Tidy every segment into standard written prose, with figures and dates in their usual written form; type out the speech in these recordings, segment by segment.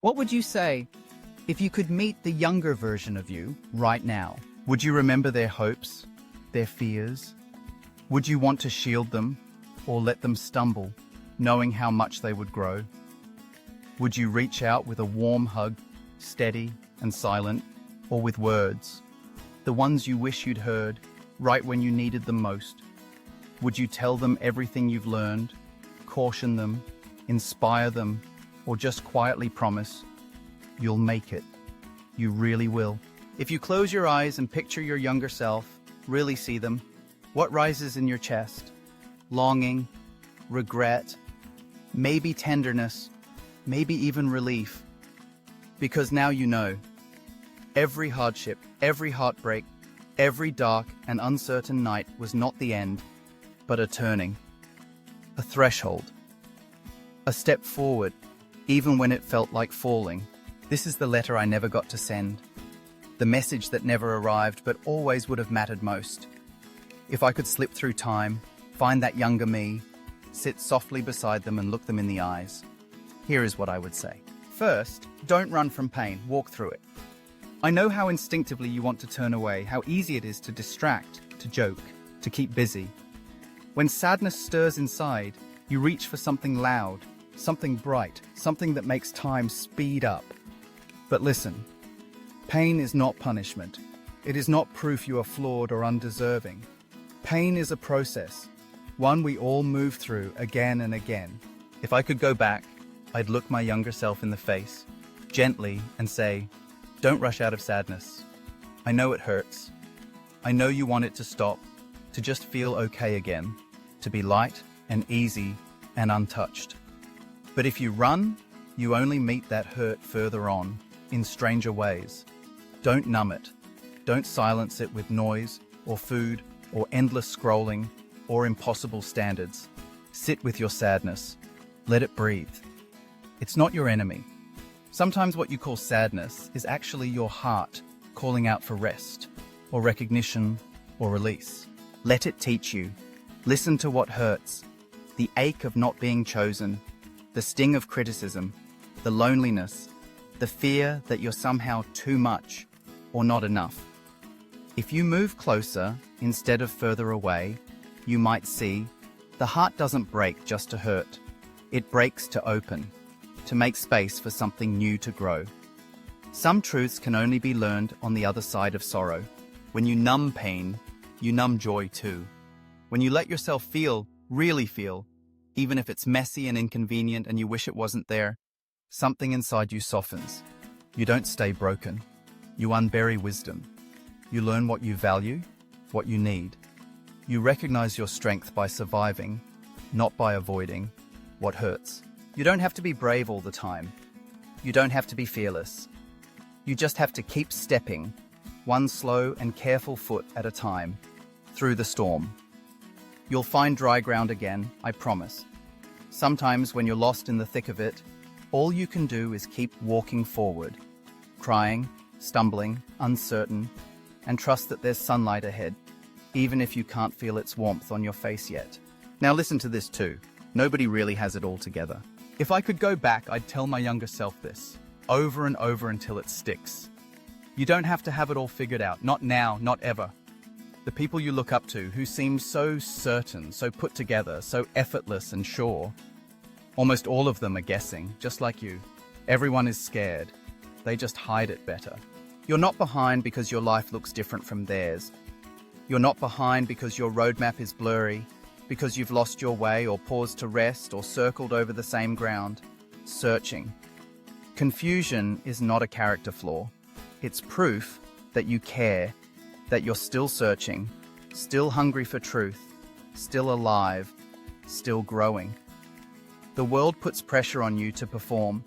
What would you say if you could meet the younger version of you right now? Would you remember their hopes, their fears? Would you want to shield them or let them stumble, knowing how much they would grow? Would you reach out with a warm hug, steady and silent, or with words, the ones you wish you'd heard, right when you needed them most? Would you tell them everything you've learned, caution them, inspire them, or just quietly promise, you'll make it? You really will. If you close your eyes and picture your younger self, really see them, what rises in your chest? Longing, regret, maybe tenderness, maybe even relief. Because now you know. Every hardship, every heartbreak, every dark and uncertain night was not the end, but a turning, a threshold, a step forward, even when it felt like falling. This is the letter I never got to send, the message that never arrived but always would have mattered most. If I could slip through time, find that younger me, sit softly beside them and look them in the eyes, here is what I would say. First, don't run from pain, walk through it. I know how instinctively you want to turn away, how easy it is to distract, to joke, to keep busy. When sadness stirs inside, you reach for something loud, something bright, something that makes time speed up. But listen, pain is not punishment. It is not proof you are flawed or undeserving. Pain is a process, one we all move through again and again. If I could go back, I'd look my younger self in the face, gently, and say, don't rush out of sadness. I know it hurts. I know you want it to stop, to just feel okay again, to be light and easy and untouched. But if you run, you only meet that hurt further on, in stranger ways. Don't numb it. Don't silence it with noise or food or endless scrolling or impossible standards. Sit with your sadness. Let it breathe. It's not your enemy. Sometimes what you call sadness is actually your heart calling out for rest, or recognition, or release. Let it teach you. Listen to what hurts, the ache of not being chosen, the sting of criticism, the loneliness, the fear that you're somehow too much or not enough. If you move closer instead of further away, you might see the heart doesn't break just to hurt. It breaks to open, to make space for something new to grow. Some truths can only be learned on the other side of sorrow. When you numb pain, you numb joy too. When you let yourself feel, really feel, even if it's messy and inconvenient and you wish it wasn't there, something inside you softens. You don't stay broken. You unbury wisdom. You learn what you value, what you need. You recognize your strength by surviving, not by avoiding what hurts. You don't have to be brave all the time. You don't have to be fearless. You just have to keep stepping, one slow and careful foot at a time, through the storm. You'll find dry ground again, I promise. Sometimes when you're lost in the thick of it, all you can do is keep walking forward, crying, stumbling, uncertain, and trust that there's sunlight ahead, even if you can't feel its warmth on your face yet. Now listen to this too. Nobody really has it all together. If I could go back, I'd tell my younger self this, over and over until it sticks. You don't have to have it all figured out, not now, not ever. The people you look up to, who seem so certain, so put together, so effortless and sure, almost all of them are guessing, just like you. Everyone is scared. They just hide it better. You're not behind because your life looks different from theirs. You're not behind because your roadmap is blurry, because you've lost your way or paused to rest or circled over the same ground, searching. Confusion is not a character flaw. It's proof that you care, that you're still searching, still hungry for truth, still alive, still growing. The world puts pressure on you to perform,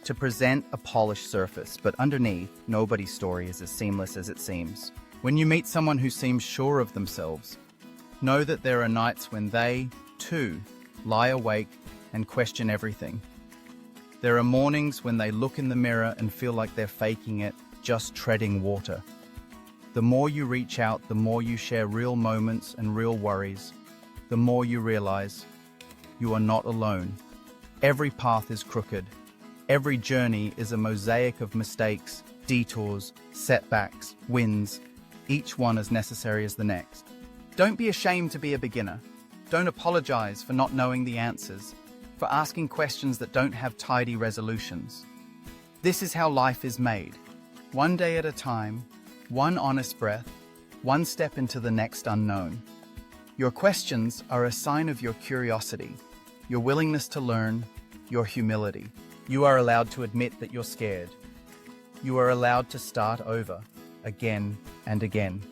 to present a polished surface, but underneath, nobody's story is as seamless as it seems. When you meet someone who seems sure of themselves, know that there are nights when they, too, lie awake and question everything. There are mornings when they look in the mirror and feel like they're faking it, just treading water. The more you reach out, the more you share real moments and real worries, the more you realize you are not alone. Every path is crooked. Every journey is a mosaic of mistakes, detours, setbacks, wins, each one as necessary as the next. Don't be ashamed to be a beginner. Don't apologize for not knowing the answers, for asking questions that don't have tidy resolutions. This is how life is made. One day at a time, one honest breath, one step into the next unknown. Your questions are a sign of your curiosity, your willingness to learn, your humility. You are allowed to admit that you're scared. You are allowed to start over, again and again.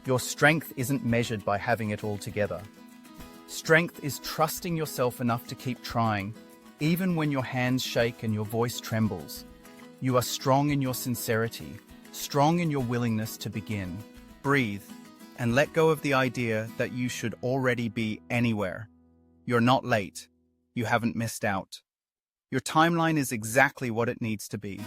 Your strength isn't measured by having it all together. Strength is trusting yourself enough to keep trying, even when your hands shake and your voice trembles. You are strong in your sincerity, strong in your willingness to begin. Breathe and let go of the idea that you should already be anywhere. You're not late. You haven't missed out. Your timeline is exactly what it needs to be.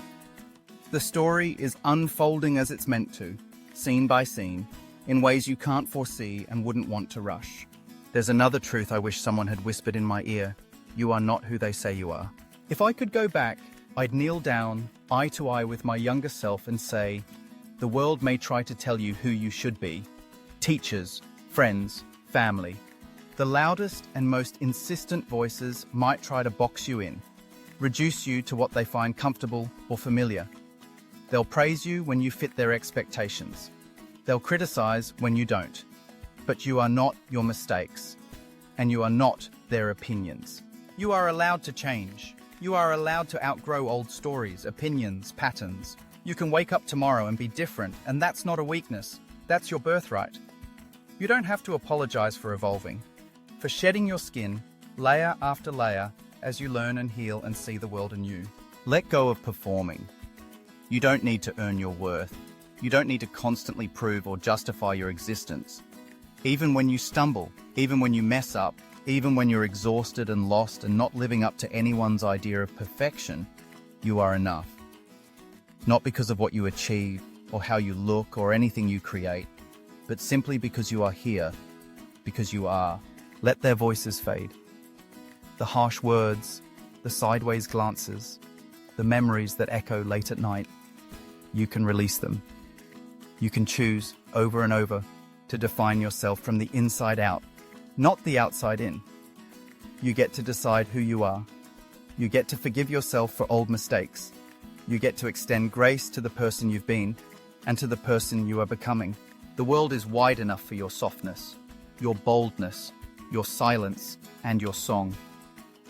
The story is unfolding as it's meant to, scene by scene, in ways you can't foresee and wouldn't want to rush. There's another truth I wish someone had whispered in my ear. You are not who they say you are. If I could go back, I'd kneel down, eye to eye with my younger self and say, the world may try to tell you who you should be. Teachers, friends, family. The loudest and most insistent voices might try to box you in, reduce you to what they find comfortable or familiar. They'll praise you when you fit their expectations. They'll criticize when you don't. But you are not your mistakes, and you are not their opinions. You are allowed to change. You are allowed to outgrow old stories, opinions, patterns. You can wake up tomorrow and be different, and that's not a weakness. That's your birthright. You don't have to apologize for evolving, for shedding your skin, layer after layer, as you learn and heal and see the world anew. Let go of performing. You don't need to earn your worth. You don't need to constantly prove or justify your existence. Even when you stumble, even when you mess up, even when you're exhausted and lost and not living up to anyone's idea of perfection, you are enough. Not because of what you achieve or how you look or anything you create, but simply because you are here, because you are. Let their voices fade. The harsh words, the sideways glances, the memories that echo late at night, you can release them. You can choose over and over to define yourself from the inside out, not the outside in. You get to decide who you are. You get to forgive yourself for old mistakes. You get to extend grace to the person you've been and to the person you are becoming. The world is wide enough for your softness, your boldness, your silence, and your song.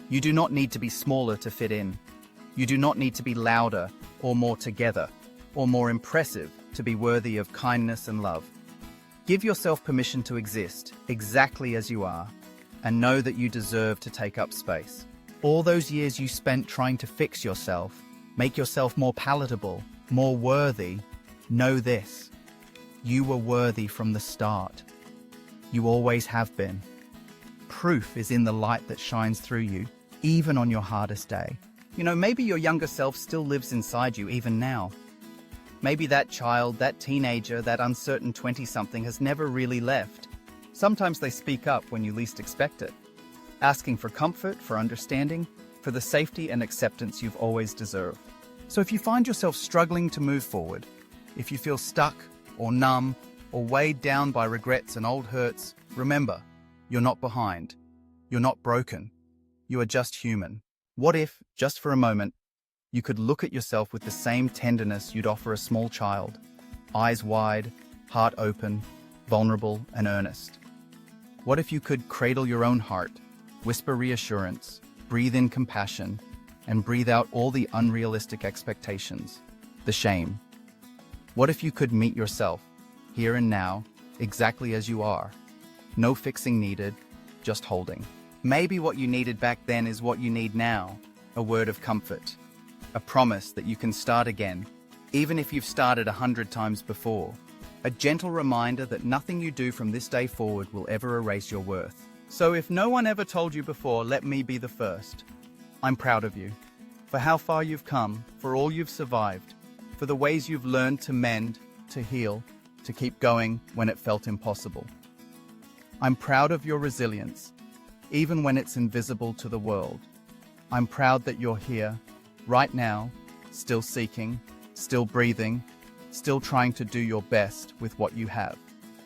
You do not need to be smaller to fit in. You do not need to be louder or more together or more impressive to be worthy of kindness and love. Give yourself permission to exist exactly as you are and know that you deserve to take up space. All those years you spent trying to fix yourself, make yourself more palatable, more worthy, know this: you were worthy from the start. You always have been. Proof is in the light that shines through you, even on your hardest day. You know, maybe your younger self still lives inside you even now. Maybe that child, that teenager, that uncertain 20-something has never really left. Sometimes they speak up when you least expect it, asking for comfort, for understanding, for the safety and acceptance you've always deserved. So if you find yourself struggling to move forward, if you feel stuck or numb or weighed down by regrets and old hurts, remember, you're not behind. You're not broken. You are just human. What if, just for a moment, you could look at yourself with the same tenderness you'd offer a small child, eyes wide, heart open, vulnerable and earnest? What if you could cradle your own heart, whisper reassurance, breathe in compassion, and breathe out all the unrealistic expectations, the shame? What if you could meet yourself, here and now, exactly as you are? No fixing needed, just holding. Maybe what you needed back then is what you need now, a word of comfort. A promise that you can start again, even if you've started 100 times before. A gentle reminder that nothing you do from this day forward will ever erase your worth. So if no one ever told you before, let me be the first. I'm proud of you, for how far you've come, for all you've survived, for the ways you've learned to mend, to heal, to keep going when it felt impossible. I'm proud of your resilience, even when it's invisible to the world. I'm proud that you're here, right now, still seeking, still breathing, still trying to do your best with what you have.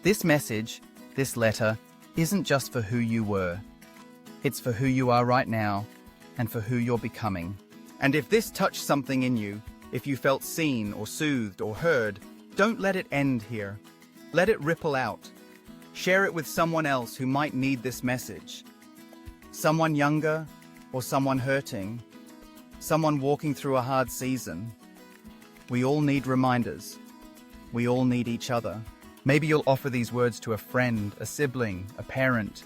This message, this letter, isn't just for who you were. It's for who you are right now and for who you're becoming. And if this touched something in you, if you felt seen or soothed or heard, don't let it end here. Let it ripple out. Share it with someone else who might need this message. Someone younger or someone hurting. Someone walking through a hard season. We all need reminders. We all need each other. Maybe you'll offer these words to a friend, a sibling, a parent,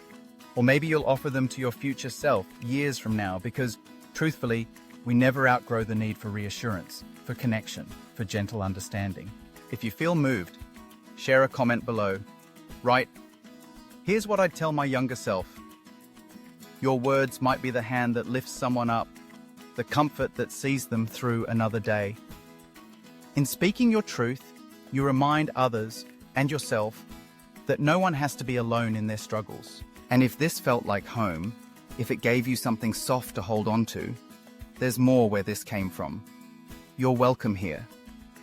or maybe you'll offer them to your future self years from now because, truthfully, we never outgrow the need for reassurance, for connection, for gentle understanding. If you feel moved, share a comment below. Write, "Here's what I'd tell my younger self." Your words might be the hand that lifts someone up, the comfort that sees them through another day. In speaking your truth, you remind others and yourself that no one has to be alone in their struggles. And if this felt like home, if it gave you something soft to hold on to, there's more where this came from. You're welcome here,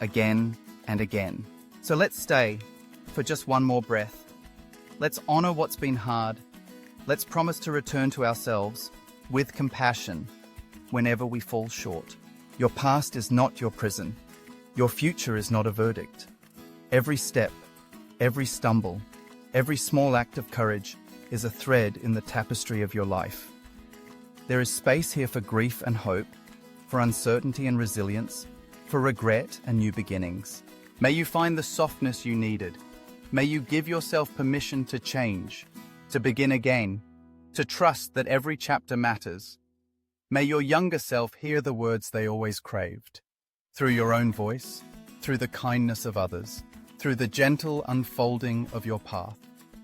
again and again. So let's stay for just one more breath. Let's honor what's been hard. Let's promise to return to ourselves with compassion whenever we fall short. Your past is not your prison. Your future is not a verdict. Every step, every stumble, every small act of courage is a thread in the tapestry of your life. There is space here for grief and hope, for uncertainty and resilience, for regret and new beginnings. May you find the softness you needed. May you give yourself permission to change, to begin again, to trust that every chapter matters. May your younger self hear the words they always craved, through your own voice, through the kindness of others, through the gentle unfolding of your path.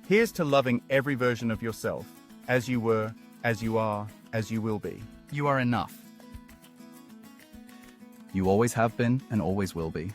Here's to loving every version of yourself, as you were, as you are, as you will be. You are enough. You always have been and always will be.